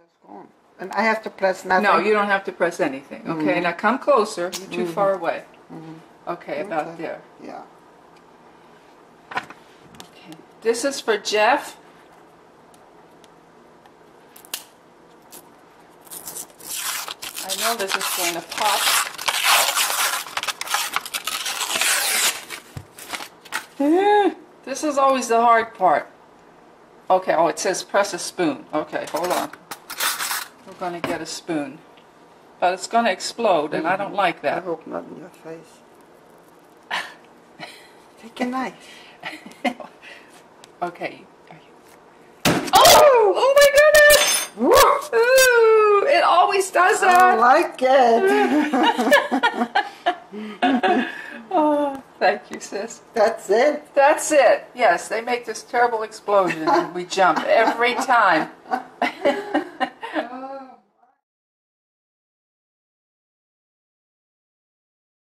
it's gone. And I have to press nothing? No, you don't have to press anything. Okay, now come closer. You're too far away. Okay, about there. Yeah. Okay. This is for Jeff. I know this is going to pop. This is always the hard part. Okay, oh, it says press a spoon. Okay, hold on. We're going to get a spoon. But it's going to explode, and I don't like I that. hope not in your face. Take a knife. Okay. Oh! Oh my goodness! Ooh, it always does that. I like it. Oh, thank you, sis. That's it? That's it. Yes, they make this terrible explosion and we jump every time.